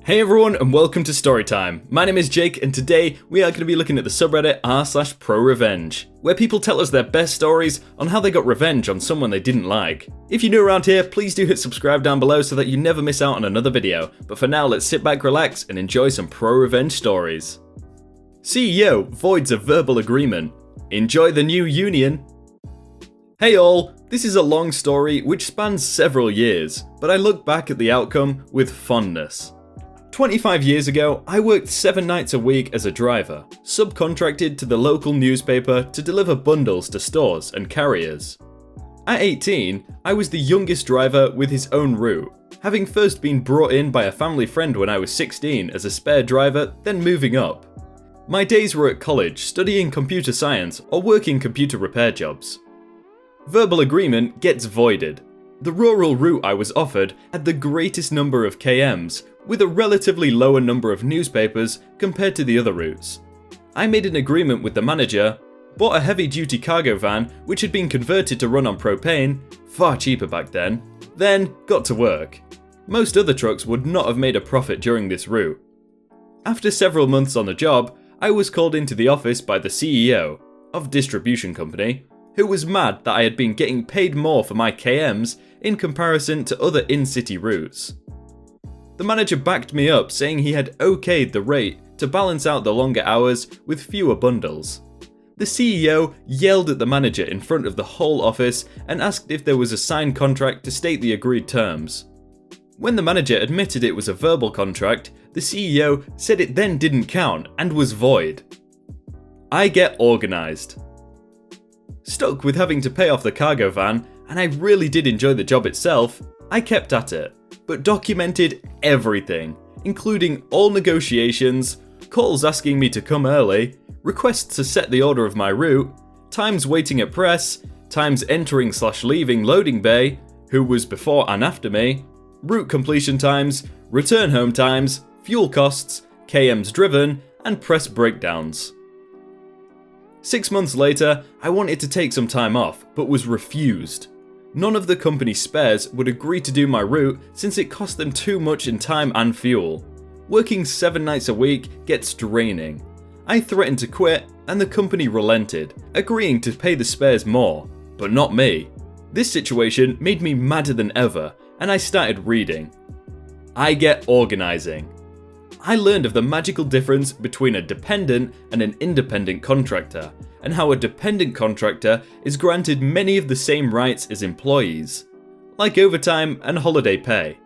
Hey everyone and welcome to Storytime. My name is Jake and today we are going to be looking at the subreddit r/prorevenge, where people tell us their best stories on how they got revenge on someone they didn't like. If you're new around here, please do hit subscribe down below so that you never miss out on another video. But for now, let's sit back, relax and enjoy some pro-revenge stories. CEO voids a verbal agreement. Enjoy the new union. Hey all, this is a long story which spans several years, but I look back at the outcome with fondness. 25 years ago, I worked 7 nights a week as a driver, subcontracted to the local newspaper to deliver bundles to stores and carriers. At 18, I was the youngest driver with his own route, having first been brought in by a family friend when I was 16 as a spare driver, then moving up. My days were at college studying computer science or working computer repair jobs. Verbal agreement gets voided. The rural route I was offered had the greatest number of KMs, with a relatively lower number of newspapers compared to the other routes. I made an agreement with the manager, bought a heavy-duty cargo van which had been converted to run on propane, far cheaper back then got to work. Most other trucks would not have made a profit during this route. After several months on the job, I was called into the office by the CEO of distribution company, who was mad that I had been getting paid more for my KMs in comparison to other in-city routes. The manager backed me up, saying he had okayed the rate to balance out the longer hours with fewer bundles. The CEO yelled at the manager in front of the whole office and asked if there was a signed contract to state the agreed terms. When the manager admitted it was a verbal contract, the CEO said it then didn't count and was void. I get organised. Stuck with having to pay off the cargo van, and I really did enjoy the job itself, I kept at it, but documented everything, including all negotiations, calls asking me to come early, requests to set the order of my route, times waiting at press, times entering/leaving loading bay, who was before and after me, route completion times, return home times, fuel costs, KMs driven, and press breakdowns. 6 months later, I wanted to take some time off, but was refused. None of the company's spares would agree to do my route since it cost them too much in time and fuel. Working 7 nights a week gets draining. I threatened to quit and the company relented, agreeing to pay the spares more, but not me. This situation made me madder than ever and I started reading. I get organising. I learned of the magical difference between a dependent and an independent contractor, and how a dependent contractor is granted many of the same rights as employees, like overtime and holiday pay.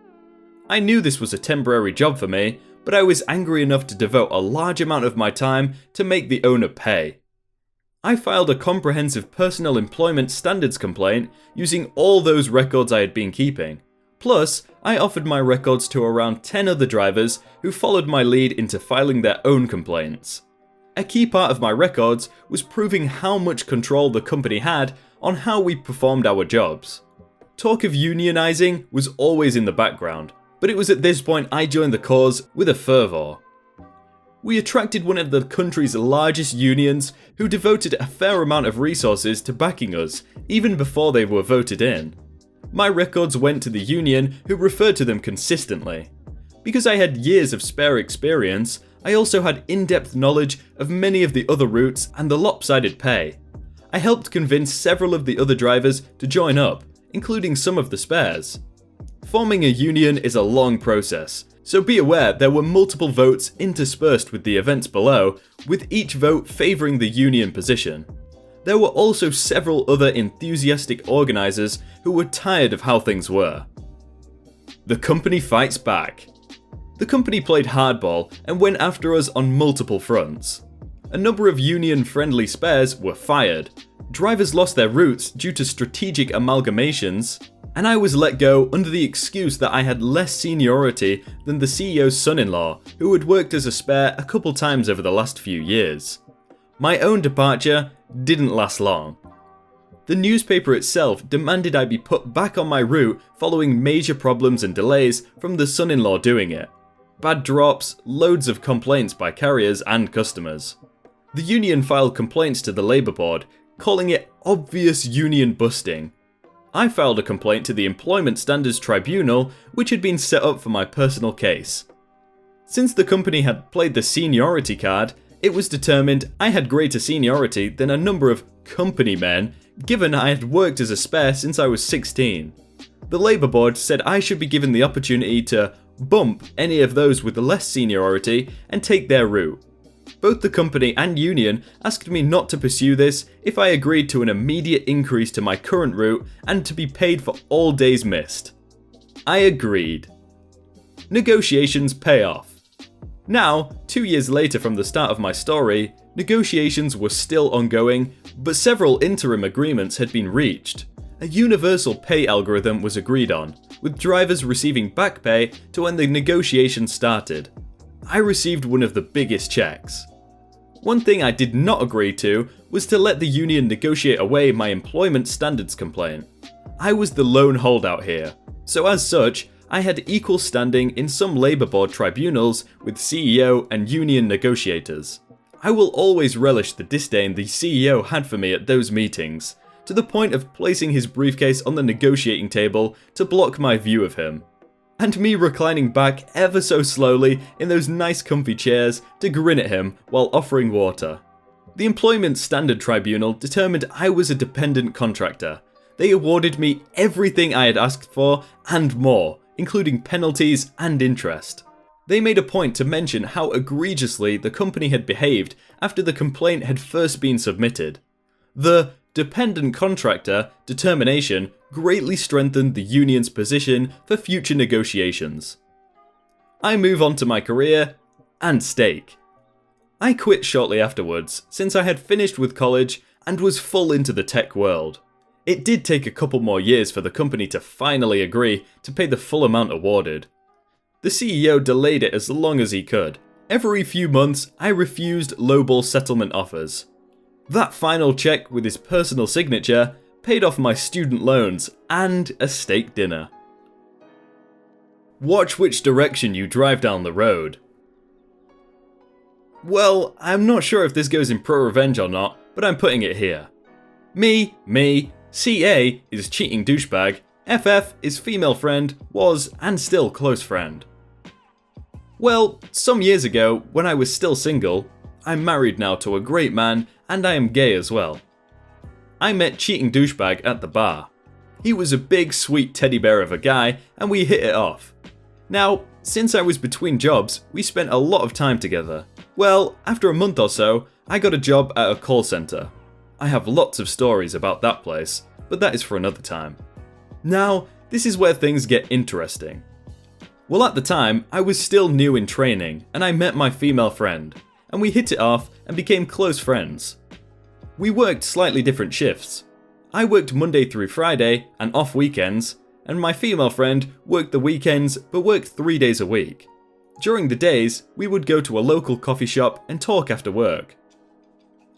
I knew this was a temporary job for me, but I was angry enough to devote a large amount of my time to make the owner pay. I filed a comprehensive personal employment standards complaint using all those records I had been keeping. Plus, I offered my records to around 10 other drivers who followed my lead into filing their own complaints. A key part of my records was proving how much control the company had on how we performed our jobs. Talk of unionizing was always in the background, but it was at this point I joined the cause with a fervor. We attracted one of the country's largest unions who devoted a fair amount of resources to backing us, even before they were voted in. My records went to the union, who referred to them consistently. Because I had years of spare experience, I also had in-depth knowledge of many of the other routes and the lopsided pay. I helped convince several of the other drivers to join up, including some of the spares. Forming a union is a long process, so be aware there were multiple votes interspersed with the events below, with each vote favouring the union position. There were also several other enthusiastic organisers who were tired of how things were. The company fights back. The company played hardball and went after us on multiple fronts. A number of union-friendly spares were fired, drivers lost their routes due to strategic amalgamations, and I was let go under the excuse that I had less seniority than the CEO's son-in-law, who had worked as a spare a couple times over the last few years. My own departure didn't last long. The newspaper itself demanded I be put back on my route following major problems and delays from the son-in-law doing it. Bad drops, loads of complaints by carriers and customers. The union filed complaints to the Labour Board, calling it obvious union busting. I filed a complaint to the Employment Standards Tribunal, which had been set up for my personal case. Since the company had played the seniority card, it was determined I had greater seniority than a number of company men, given I had worked as a spare since I was 16. The Labour Board said I should be given the opportunity to bump any of those with less seniority and take their route. Both the company and union asked me not to pursue this if I agreed to an immediate increase to my current route and to be paid for all days missed. I agreed. Negotiations pay off. Now, 2 years later from the start of my story, negotiations were still ongoing, but several interim agreements had been reached. A universal pay algorithm was agreed on, with drivers receiving back pay to when the negotiations started. I received one of the biggest checks. One thing I did not agree to was to let the union negotiate away my employment standards complaint. I was the lone holdout here, so as such, I had equal standing in some Labour Board tribunals with CEO and union negotiators. I will always relish the disdain the CEO had for me at those meetings, to the point of placing his briefcase on the negotiating table to block my view of him. And me reclining back ever so slowly in those nice comfy chairs to grin at him while offering water. The Employment Standard Tribunal determined I was a dependent contractor. They awarded me everything I had asked for and more, including penalties and interest. They made a point to mention how egregiously the company had behaved after the complaint had first been submitted. The dependent contractor determination greatly strengthened the union's position for future negotiations. I move on to my career and stake. I quit shortly afterwards, since I had finished with college and was full into the tech world. It did take a couple more years for the company to finally agree to pay the full amount awarded. The CEO delayed it as long as he could. Every few months, I refused lowball settlement offers. That final check with his personal signature paid off my student loans and a steak dinner. Watch which direction you drive down the road. Well, I'm not sure if this goes in pro-revenge or not, but I'm putting it here. Me, CA is cheating douchebag, FF is female friend, was and still close friend. Well, some years ago, when I was still single, I'm married now to a great man and I am gay as well. I met cheating douchebag at the bar. He was a big sweet teddy bear of a guy and we hit it off. Now, since I was between jobs, we spent a lot of time together. Well, after a month or so, I got a job at a call center. I have lots of stories about that place, but that is for another time. Now, this is where things get interesting. Well, at the time, I was still new in training, and I met my female friend, and we hit it off and became close friends. We worked slightly different shifts. I worked Monday through Friday and off weekends, and my female friend worked the weekends but worked 3 days a week. During the days, we would go to a local coffee shop and talk after work.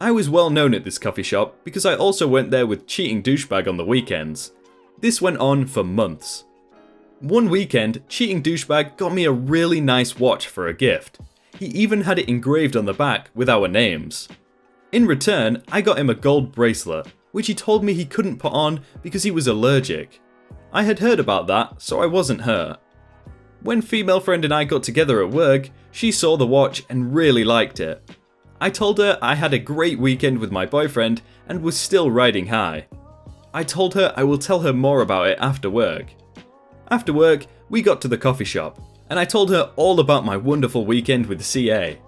I was well known at this coffee shop because I also went there with cheating douchebag on the weekends. This went on for months. One weekend, cheating douchebag got me a really nice watch for a gift. He even had it engraved on the back with our names. In return, I got him a gold bracelet, which he told me he couldn't put on because he was allergic. I had heard about that, so I wasn't hurt. When female friend and I got together at work, she saw the watch and really liked it. I told her I had a great weekend with my boyfriend and was still riding high. I told her I will tell her more about it after work. After work, we got to the coffee shop, and I told her all about my wonderful weekend with CA.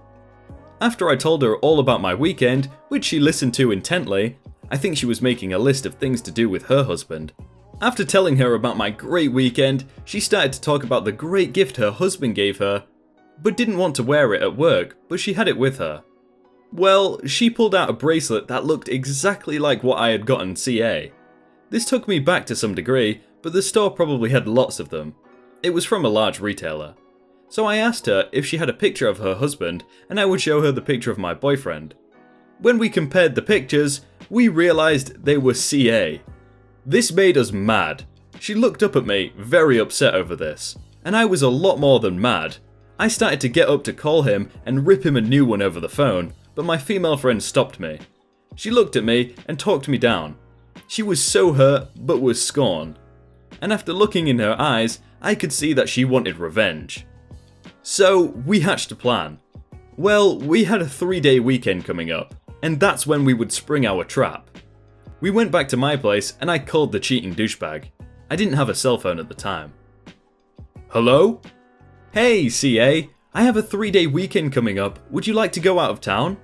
After I told her all about my weekend, which she listened to intently, I think she was making a list of things to do with her husband. After telling her about my great weekend, she started to talk about the great gift her husband gave her, but didn't want to wear it at work, but she had it with her. Well, she pulled out a bracelet that looked exactly like what I had gotten CA. This took me back to some degree, but the store probably had lots of them. It was from a large retailer. So I asked her if she had a picture of her husband, and I would show her the picture of my boyfriend. When we compared the pictures, we realised they were CA. This made us mad. She looked up at me, very upset over this, and I was a lot more than mad. I started to get up to call him and rip him a new one over the phone, but my female friend stopped me. She looked at me and talked me down. She was so hurt, but was scorned. And after looking in her eyes, I could see that she wanted revenge. So we hatched a plan. Well, we had a 3-day weekend coming up, and that's when we would spring our trap. We went back to my place and I called the cheating douchebag. I didn't have a cell phone at the time. Hello? Hey, CA, I have a 3-day weekend coming up. Would you like to go out of town?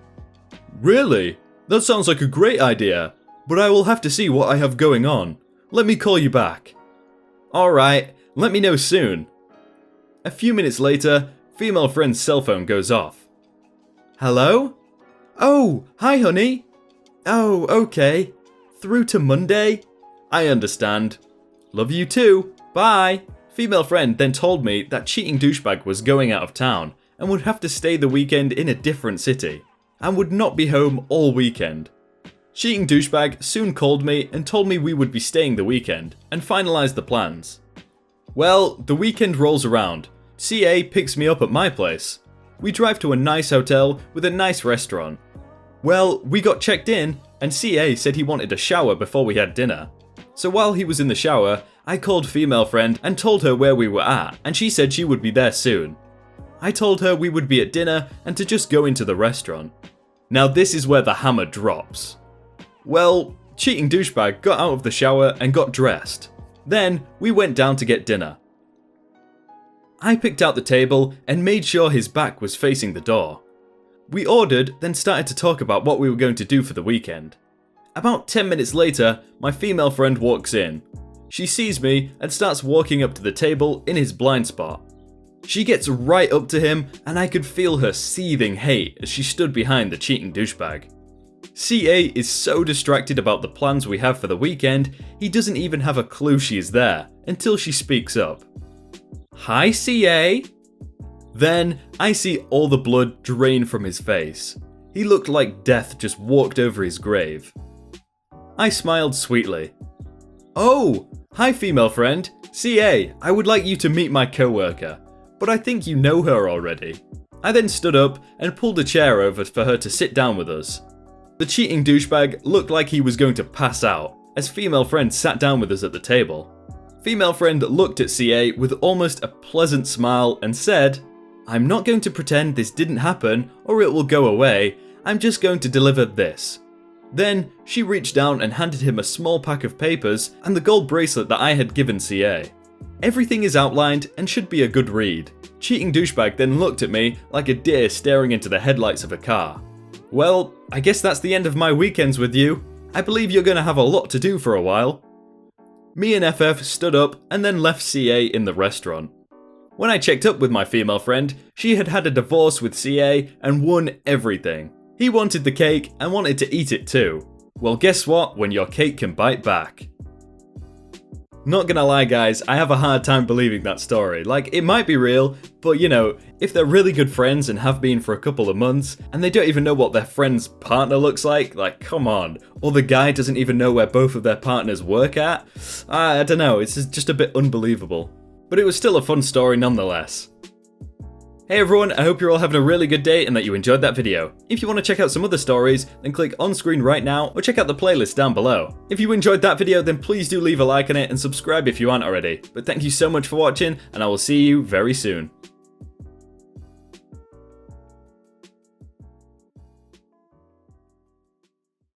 Really? That sounds like a great idea, but I will have to see what I have going on. Let me call you back. Alright, let me know soon. A few minutes later, female friend's cell phone goes off. Hello? Oh, hi honey. Oh, okay. Through to Monday? I understand. Love you too. Bye. Female friend then told me that cheating douchebag was going out of town and would have to stay the weekend in a different city and would not be home all weekend. Cheating douchebag soon called me and told me we would be staying the weekend and finalised the plans. Well, the weekend rolls around. CA picks me up at my place. We drive to a nice hotel with a nice restaurant. Well, we got checked in and CA said he wanted a shower before we had dinner. So while he was in the shower, I called female friend and told her where we were at, and she said she would be there soon. I told her we would be at dinner and to just go into the restaurant. Now this is where the hammer drops. Well, cheating douchebag got out of the shower and got dressed. Then we went down to get dinner. I picked out the table and made sure his back was facing the door. We ordered, then started to talk about what we were going to do for the weekend. About 10 minutes later, my female friend walks in. She sees me and starts walking up to the table in his blind spot. She gets right up to him and I could feel her seething hate as she stood behind the cheating douchebag. CA is so distracted about the plans we have for the weekend, he doesn't even have a clue she is there until she speaks up. Hi CA? Then I see all the blood drain from his face. He looked like death just walked over his grave. I smiled sweetly. Oh, hi female friend. CA, I would like you to meet my co-worker, but I think you know her already. I then stood up and pulled a chair over for her to sit down with us. The cheating douchebag looked like he was going to pass out as female friend sat down with us at the table. Female friend looked at CA with almost a pleasant smile and said, I'm not going to pretend this didn't happen or it will go away, I'm just going to deliver this. Then she reached down and handed him a small pack of papers and the gold bracelet that I had given CA. Everything is outlined and should be a good read. Cheating douchebag then looked at me like a deer staring into the headlights of a car. Well, I guess that's the end of my weekends with you. I believe you're going to have a lot to do for a while. Me and FF stood up and then left CA in the restaurant. When I checked up with my female friend, she had had a divorce with CA and won everything. He wanted the cake and wanted to eat it too. Well, guess what? When your cake can bite back. Not gonna lie guys, I have a hard time believing that story. Like, it might be real, but you know, if they're really good friends and have been for a couple of months, and they don't even know what their friend's partner looks like come on. Or the guy doesn't even know where both of their partners work at. I don't know, it's just a bit unbelievable. But it was still a fun story nonetheless. Hey everyone, I hope you're all having a really good day and that you enjoyed that video. If you want to check out some other stories, then click on screen right now or check out the playlist down below. If you enjoyed that video, then please do leave a like on it and subscribe if you aren't already. But thank you so much for watching and I will see you very soon.